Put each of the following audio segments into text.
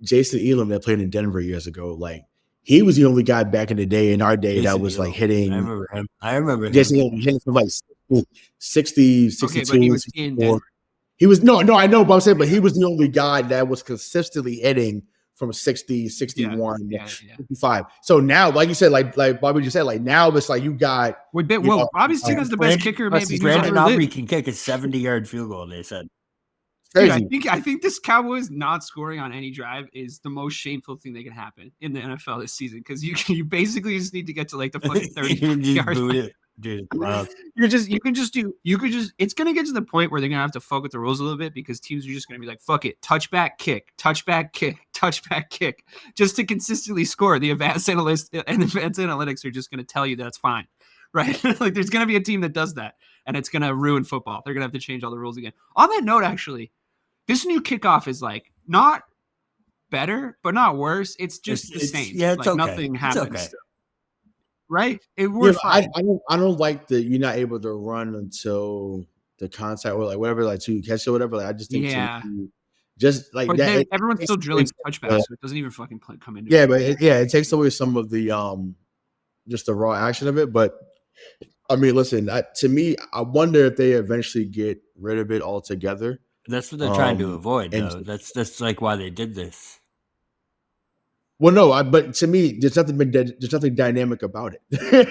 Jason Elam that played in Denver years ago, like he was the only guy back in the day in our day Jason that was Elam. like hitting. I remember him. Jason Elam hitting from like 60, 62, okay, but he was in Denver. He was no, I know, but I'm saying, but he was the only guy that was consistently hitting from 60, 61, 55. So now, like you said, like Bobby just said, like now it's like you got. Bobby's seen as the best kicker. Maybe Brandon Aubrey can kick a 70-yard field goal. They said. Dude, I think this Cowboys not scoring on any drive is the most shameful thing that can happen in the NFL this season because you basically just need to get to like the fucking 30 yards. Dude, wow. It's gonna get to the point where they're gonna have to fuck with the rules a little bit because teams are just gonna be like, fuck it, touchback kick, just to consistently score. The advanced analytics are just gonna tell you that's fine, right? Like there's gonna be a team that does that, and it's gonna ruin football. They're gonna have to change all the rules again. On that note, actually, this new kickoff is like not better, but not worse. It's just the same. Yeah, it's like okay. Nothing happens. Okay. Right? I don't like that you're not able to run until the contact or like whatever, like to catch or whatever. Like I just think just like that. Everyone's still drilling touchbacks, so it doesn't even fucking come into it. But it takes away some of the just the raw action of it. But I mean, listen, to me, I wonder if they eventually get rid of it altogether. That's what they're trying to avoid, though. That's like why they did this. Well, no, but to me, there's nothing dynamic about it.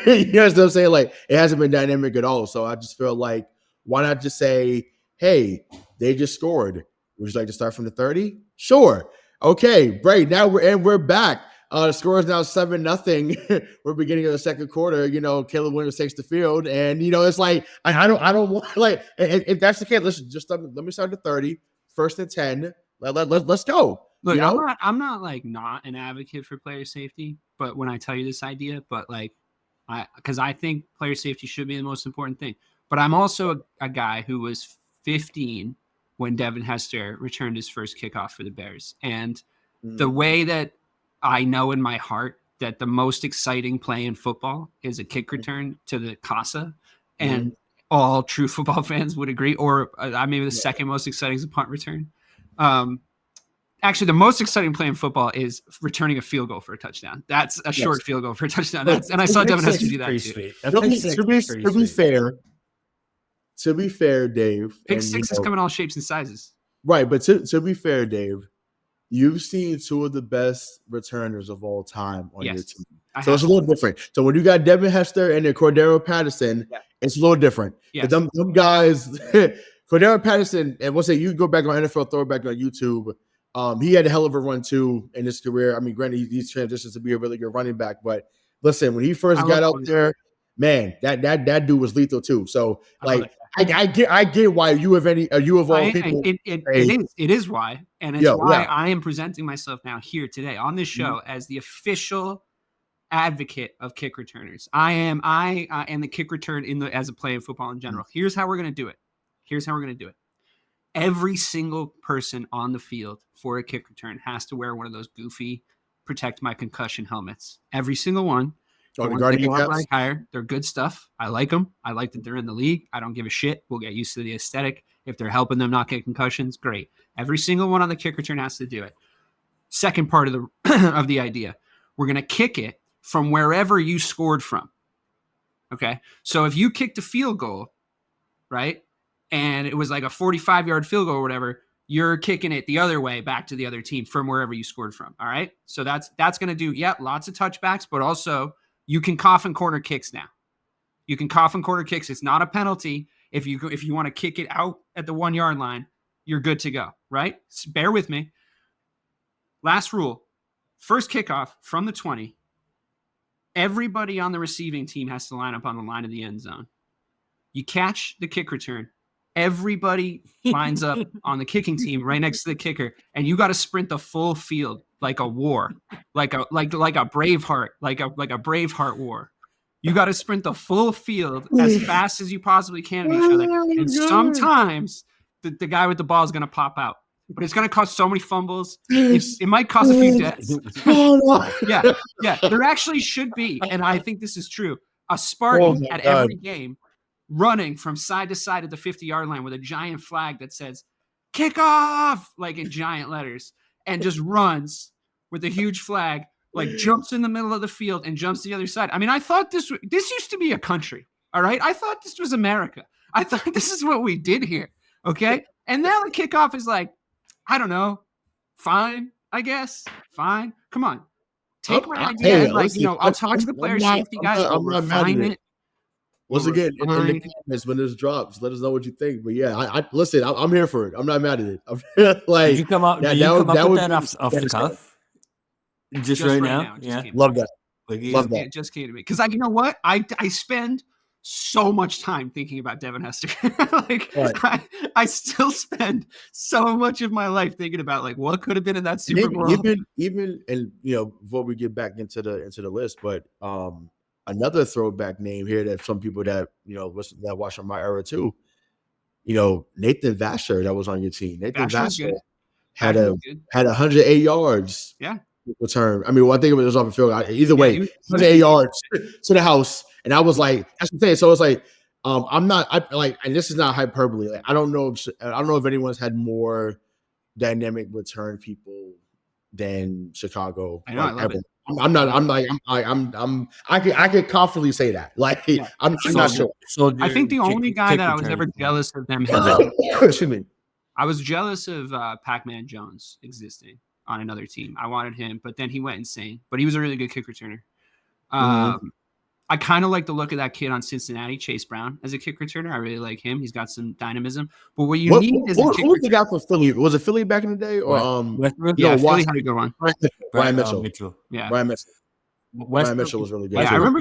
You know what I'm saying? Like it hasn't been dynamic at all. So I just feel like why not just say, hey, they just scored. Would you like to start from the 30? Sure. Okay, great. Now we're back. The score is now 7-0. We're beginning of the second quarter. You know, Caleb Williams takes the field, and you know it's like I don't want like if that's the case, listen, just let me start at 30, 1st and 10. Let's go. Look, you know? I'm not like not an advocate for player safety, but when I tell you this idea, but like because I think player safety should be the most important thing. But I'm also a guy who was 15 when Devin Hester returned his first kickoff for the Bears. And the way that I know in my heart that the most exciting play in football is a kick return to the Casa. And all true football fans would agree, or maybe the second most exciting is a punt return. Actually, the most exciting play in football is returning a field goal for a touchdown. That's a short field goal for a touchdown. And I saw Devin Hester do that too. To be fair, Dave. Pick six is coming all shapes and sizes. Right, but to be fair, Dave, you've seen two of the best returners of all time on your team. So it's a little different. So when you got Devin Hester and then Cordarrelle Patterson, it's a little different. Yes. Them guys, Cordarrelle Patterson, and we'll say you go back on NFL Throwback on YouTube. He had a hell of a run too in his career. I mean, granted, he's transitioned to be a really good running back, but listen, when he first got out there, man, that dude was lethal too. So like, I get why you of all people. It is why, and it's why I am presenting myself now here today on this show as the official advocate of kick returners. I am the kick return as a play in football in general. Here's how we're gonna do it. Every single person on the field for a kick return has to wear one of those goofy protect my concussion helmets. Every single one. They're good stuff. I like them. I like that they're in the league. I don't give a shit. We'll get used to the aesthetic. If they're helping them not get concussions, great. Every single one on the kick return has to do it. Second part of the idea, we're going to kick it from wherever you scored from. Okay? So if you kicked a field goal, right, and it was like a 45-yard field goal or whatever, you're kicking it the other way back to the other team from wherever you scored from. All right? So that's going to do, lots of touchbacks, but also you can coffin corner kicks now. You can coffin corner kicks. It's not a penalty. If you want to kick it out at the 1 yard line, you're good to go, right? So bear with me. Last rule. First kickoff from the 20. Everybody on the receiving team has to line up on the line of the end zone. You catch the kick return. Everybody lines up on the kicking team right next to the kicker, and you got to sprint the full field like a war, like a Braveheart, like a Braveheart war. You got to sprint the full field as fast as you possibly can at each other. And sometimes the guy with the ball is going to pop out, but it's going to cause so many fumbles. It might cause a few deaths. Yeah. There actually should be, and I think this is true, a Spartan at every game running from side to side at the 50-yard line with a giant flag that says kick off, like in giant letters. and just runs with a huge flag, like jumps in the middle of the field and jumps to the other side. I mean, I thought this used to be a country. All right. I thought this was America. I thought this is what we did here. Okay. And now the kickoff is like, I don't know. Fine, I guess. Fine. Come on. Take my idea and, like, I'll talk to the player safety guys. We'll refine it. Once again, in the comments when this drops, let us know what you think. But yeah, I listen. I'm here for it. I'm not mad at it. I'm like, did you come up? Did you come up with that off the cuff? Just right now? Yeah, love that. Love that. It just came to me because you know what? I spend so much time thinking about Devin Hester. Like, right. I still spend so much of my life thinking about, like, what could have been in that Super Bowl. Even and before we get back into the list, but another throwback name here that some people that that watch on my era too, Nathan Vasher, that was on your team. Nathan Vasher had 108 yards. Yeah. Return. I mean, I think it was off the field. Either way, 108 yards to the house, and I was like, that's the thing. So it's like, and this is not hyperbole. Like, I don't know if anyone's had more dynamic return people than Chicago. I know, I love it. I could confidently say that. Like, I'm not sure. So I think the only guy that I was ever jealous of them excuse me. I was jealous of Pac-Man Jones existing on another team. I wanted him, but then he went insane. But he was a really good kick returner. I kind of like the look of that kid on Cincinnati, Chase Brown, as a kick returner. I really like him. He's got some dynamism. But what you need is a kick returner. Who was the guy for Philly? Was it Philly back in the day? Or Philly had a good one. Brian Mitchell. Yeah. Brian Mitchell was really good. Yeah, I remember